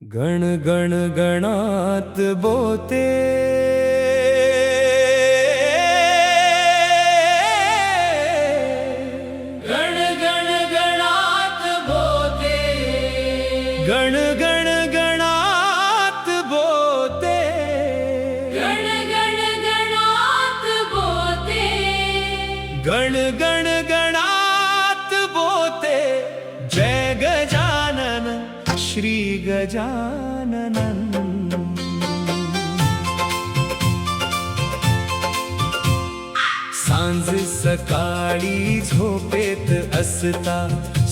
गण गण गणात बोते गण गण गणात बोते गण गण गणात बोते गण गण गणात बोते गण गण गणात बोते जय गजानन श्री गजानन सांज सकाळी झोपेत असता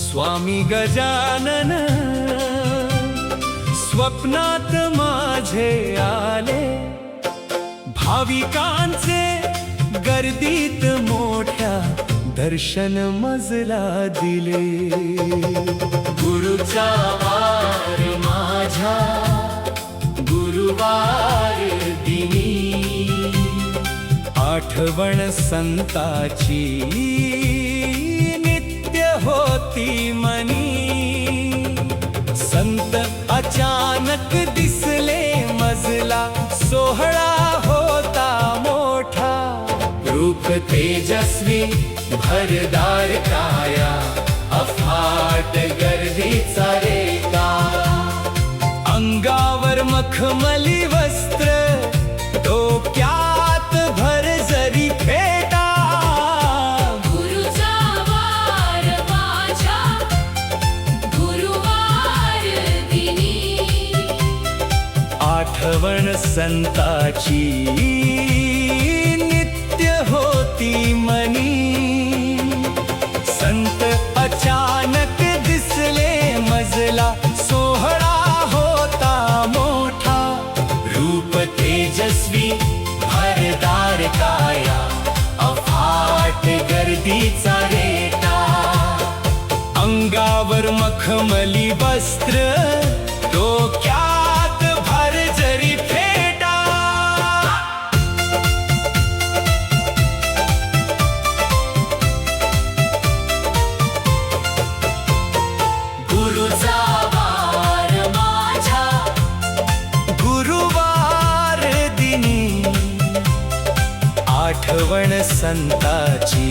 स्वामी गजानन स्वप्नात माझे आले भाविकांचे गर्दीत मोठ्या दर्शन मजला दिले गुरुचा वार माझ्या गुरुवार दिनी आठवण संताची नित्य होती मनी संत अचानक दिसले मजला सोहळा होता मोठा रूप तेजस्वी भरदार काया अफाट गर्दीचा रेका अंगावर मखमली वस्त्र डोक्यात भरजरी फेटा गुरुचा वार माझ्या गुरुवार दिनी आठवण संताची नित्य होती मनी संत अचानक दिसले मजला सोहळा होता मोठा रूप तेजस्वी भरदार काया अफाट गर्दीचा रेटा अंगावर मखमली वस्त्र डोक्यात भरजरी फेटा गुरुचा वार माझ्या गुरुवार दिनी आठवण संताची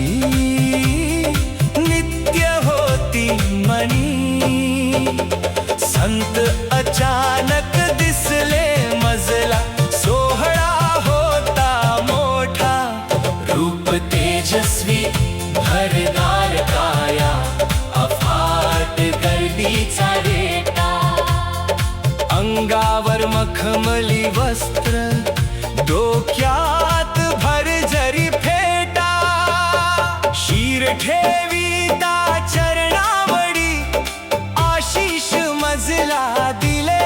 नित्य होती मनी संत अचानक दिसले मजला सोहळा होता मोठा रूप तेजस्वी भरदार काया अफाट गर्दीचा रेटा अंगावर मखमली वस्त्र डोक्यात भरजरी फेटा शीर ठेवीता चरणावडी आशीष मजला दिले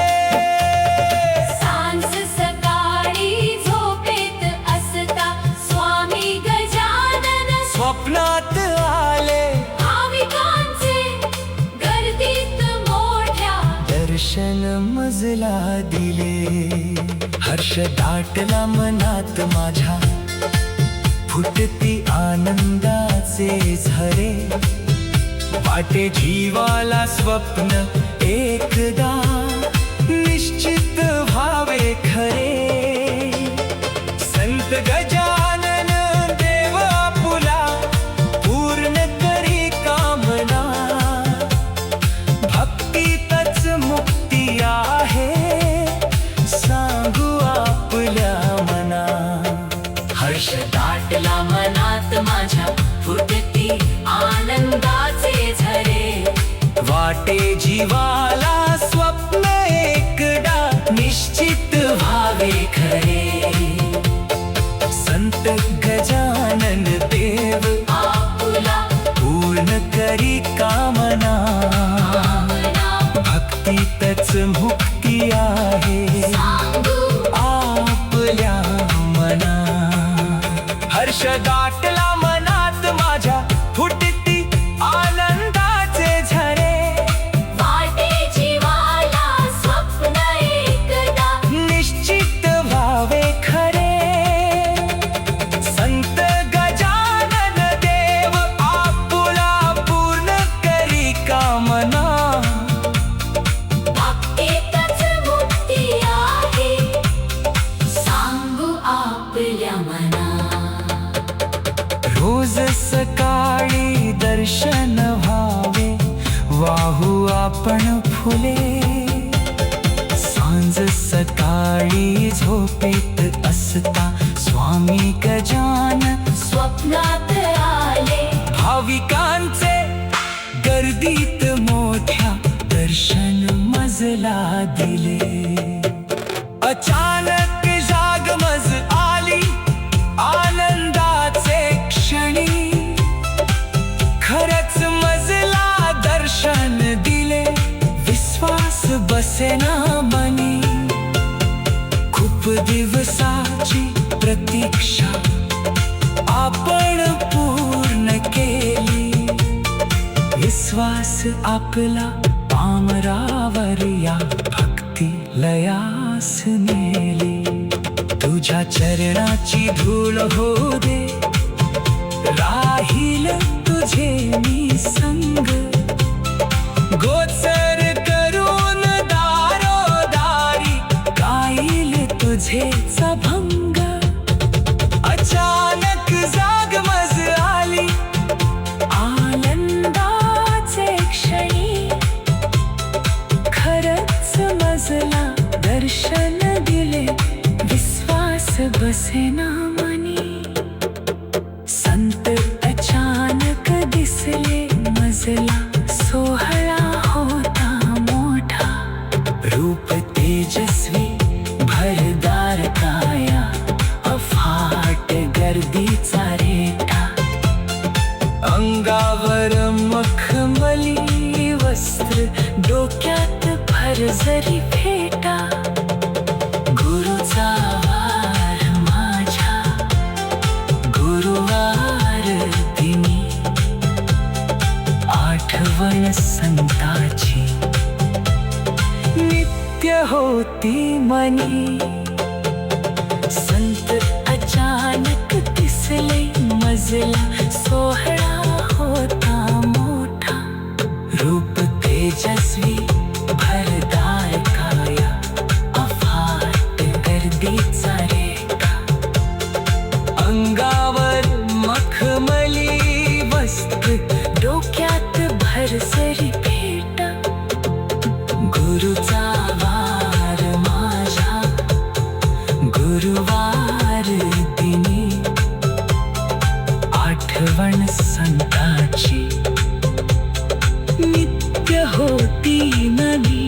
सांज सकाळी झोपेत असता स्वामी गजानन स्वप्नात आले भाविकांचे गर्दीत मोठ्या दर्शन मजला दिले हर्ष दाटला मनात माझ्या फुटती आनंदाचे झरे वाटे जीवाला स्वप्न एकदा निश्चित व्हावे खरे संत गजानन देव आपुला पूर्ण करी कामना भक्तीतच मुक्ती आहे सांगू आपल्या मना हर्ष दाटला मनात माझ्या फुटती आनंदाचे झरे वाटे जीवाला स्वप्न एकदा निश्चित व्हावे खरे संत गजानन देव आपुला पूर्ण करी कामना भक्तीतच मुक्ती आहे सांगू आपल्या मना हर्ष दाटला मनात माझ्या फुटती आनंदाचे झरे वाटे जीवाला स्वप्न एकदा निश्चित व्हावे खरे संत गजानन देव आपुला पूर्ण करी कामना भक्तीतच सकाळी झोपेत असता स्वामी गजानन स्वप्नात आले भाविकांचे गर्दीत मोठ्या दर्शन मजला दिले. अचानक जागमज आली आनंदाचे क्षणी, खरंच मजला दर्शन दिले विश्वास बसेना मनी. खूप दिवसाची प्रतीक्षा आपण पूर्ण केली, विश्वास आपला पामरावर या भक्ती लयास नेली. तुझ्या चरणाची धूळ हो दे, राहील तुझे मी संग, गोचर करून दारोदारी गाईल तुझेच भंग. अचानक जागमज आली आनंदाचे क्षणी, खरंच मजला दर्शन दिले विश्वास बसेना मनी. संत अचानक दिसले मजला सोहळा होता मोठा, रूप तेजस्वी भरदार काया अफाट गर्दीचा रेटा. अंगावर मखमली वस्त्र डोक्यात भरजरी फेटा, गुरुचा वार माझ्या गुरुवार दिनी, आठवण संताची नित्य होती मनी. संत अचानक दिसले मजला सोहळा होता मोठा, रूप तेजस्वी भरदार काया अफाट गर्दीचा रेटा. अंगावर मखमली वस्त्र डोक्यात भरसरी फेटा, गुरुचा वार माझ्या गुरुवार दिनी, आठवण संताची नित्य होती नवी.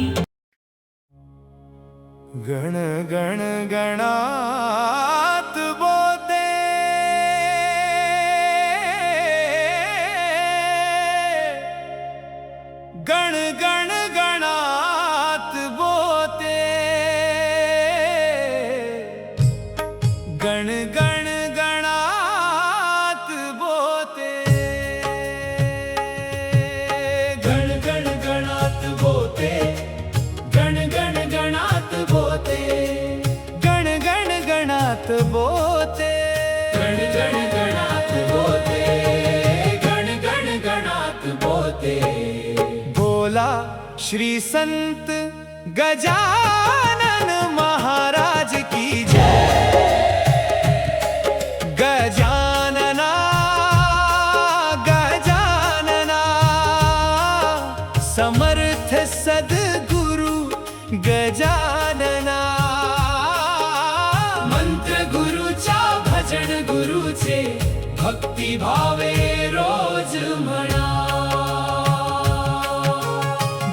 गण गण गणात बोते, गण गण गणात बोते, गण गण गणात बोते, गण गण गणात बोते, गण गण गणात बोते, गण गण गणात बोते, गण गण गणात बोते, गण गण गणात बोते. बोला श्री संत गजानन महाराज की जय. गजानना गजानना समर्थ सद्गुरु गजानना. मंत्र गुरुच्या भजन गुरुचे भक्ती भावे रोज म्हणा.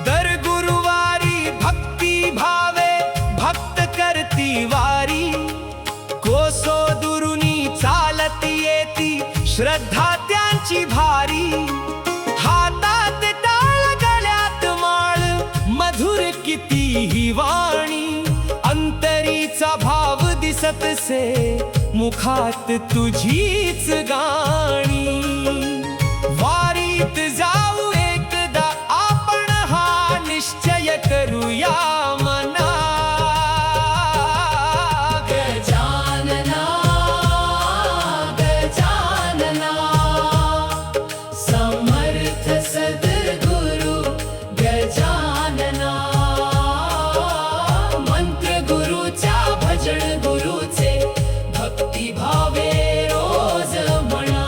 दर गुरुवारी भक्ती भावे भक्त करती वारी, कोसो दुरुनी चालत येती श्रद्धा त्यांची भारी. हातात टाळ गळ्यात माळ मधुर किती ही वाणी, अंतरीचा भाव दिसत से मुखात तुझीच गाणी. वारीत जाऊ एकदा आपण हा निश्चय करूया मना. गजानना गजानना समर्थ सद्गुरु गजानना. मंत्र गुरुच्या भजन गुरुचे भक्ती भावे रोज म्हणा.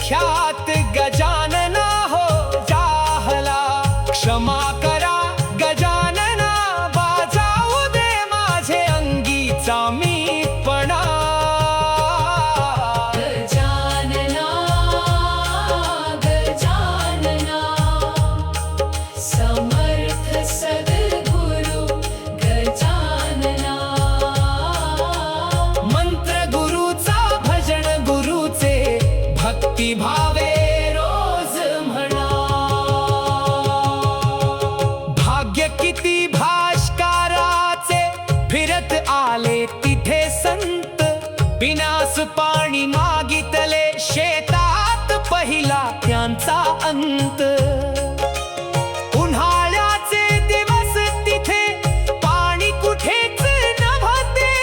विख्यात गजानना हो जाहला, क्षमा करा गजानना, बाजाऊ दे माझे अंगीचा मीपणा. गजानना गजानना समर्थ सद्गुरु गजानना. मंत्र गुरुचा भजन गुरुचे भक्ती भावे रोज म्हणा. भाग्य किती भाष्काराचे फिरत आले तिथे संत, विनास पाणी मागितले शेतात पहिला त्यांचा अंत. उन्हाळ्याचे दिवस तिथे पाणी कुठेच नव्हते,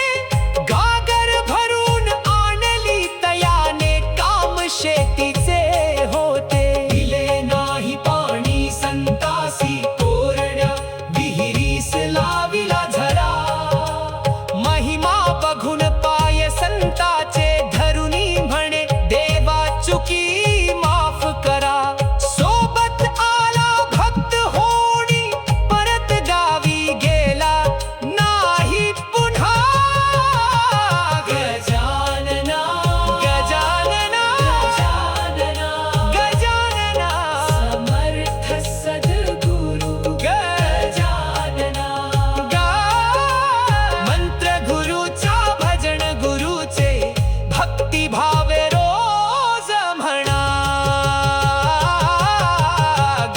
गागर भरून आणली तयाने काम शेतीचे होते. दिले नाही पाणी संतासी कोरड्या विहिरीस लाविला झरा, महिमा बघून पाय संताचे धरुनी म्हणे देवा चुकी माफ करा. सोबत आला भक्त होणी परत गावी गेला नाही पुन्हा. गजानना गजानना गजानना गजानना समर्थ सद्गुरु गजानना. मंत्र गुरुचा भजन गुरुचे भक्ती भावे रोज म्हणा.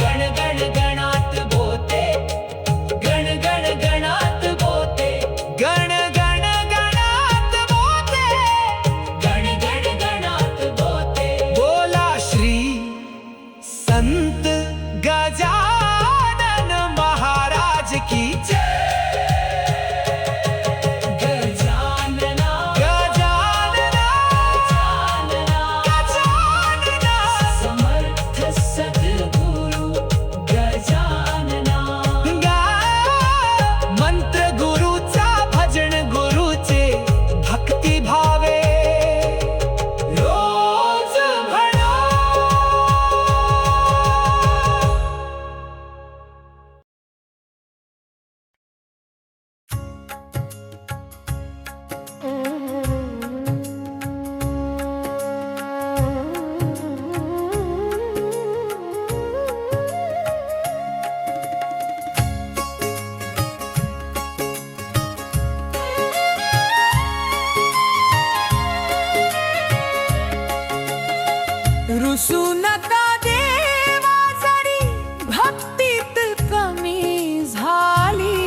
गण गण गणात बोते गण गण गणात बोते गण गण गणात बोते, गण गण गणात बोते. बोला श्री संत गजानन महाराज की जय. गजानना गजानना गजानना गजानना समर्थ सद्गुरु गजानना. मंत्र गुरुचा भजन गुरुचे भक्ती भावे रोज म्हणा. रुसू नका देवा जरी भक्तीत कमी झाली,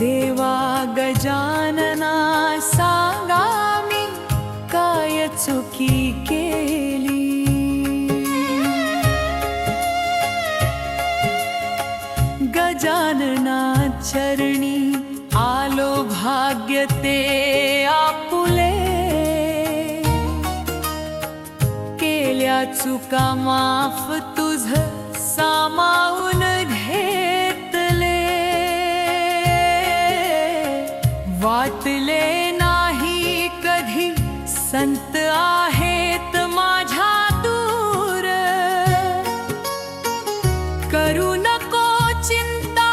देवा गजानना सांगा मी काय चुकी केली. गजानना चरणी आलो भाग्य ते आपुले, केल्या चुका माफ तुझ सामावून घेतले. वाटले नाही कधी संत आहेत माझ्या दूर, करू नको चिंता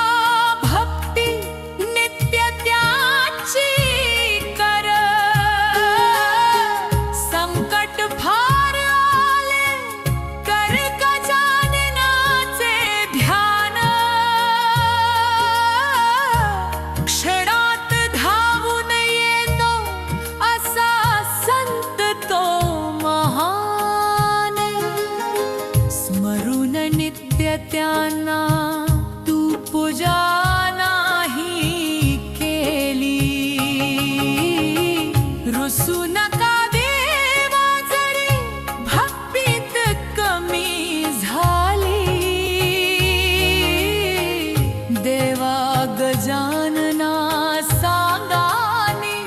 भक्ती नित्य त्याची कर. संकट फार आले कर गजाननाचे ध्यान, क्षणात धावून येतो असा संत तो महान. स्मरून नित्य त्यांना तू पूजा नाही केली. रुसू नका देवा जरी भक्तीत कमी झाली, देवा गजानना सांगानी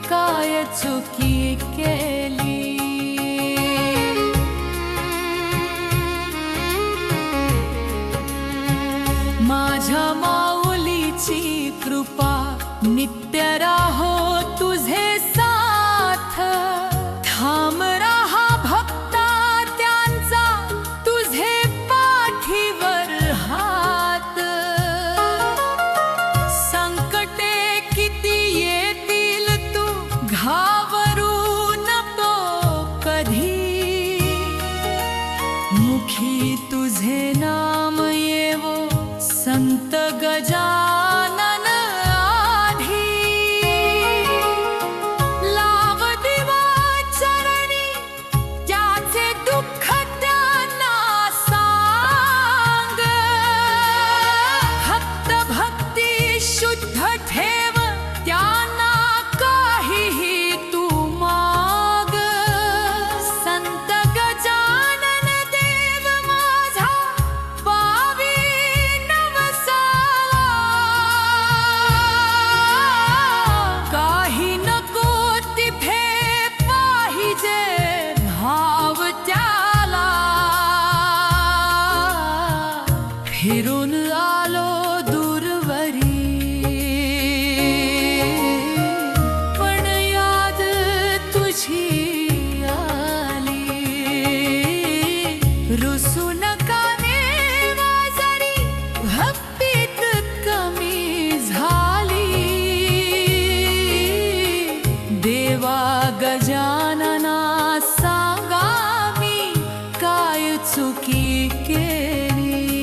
काय चुकी केली. माझ्या माऊलीची कृपा नित्य राहो तुझे साथ, थांब ही तुझे नाम येवो संत गजानन आधी लाव दिवा चरणी त्याचे दुःख त्यांना सांग भक्त भक्ती शुद्ध ठेव त्यांना काहीही तू माग संत गजानन देव माझा पावी नवसावा काही नको तिथे पाहिजे भाव त्याला फिरून आलो दूरवरी पण याद तुझी आली रुसू नका नेवा जरी भक्तीत कमी झाली देवा गजानना सांगा मी काय चुकी केली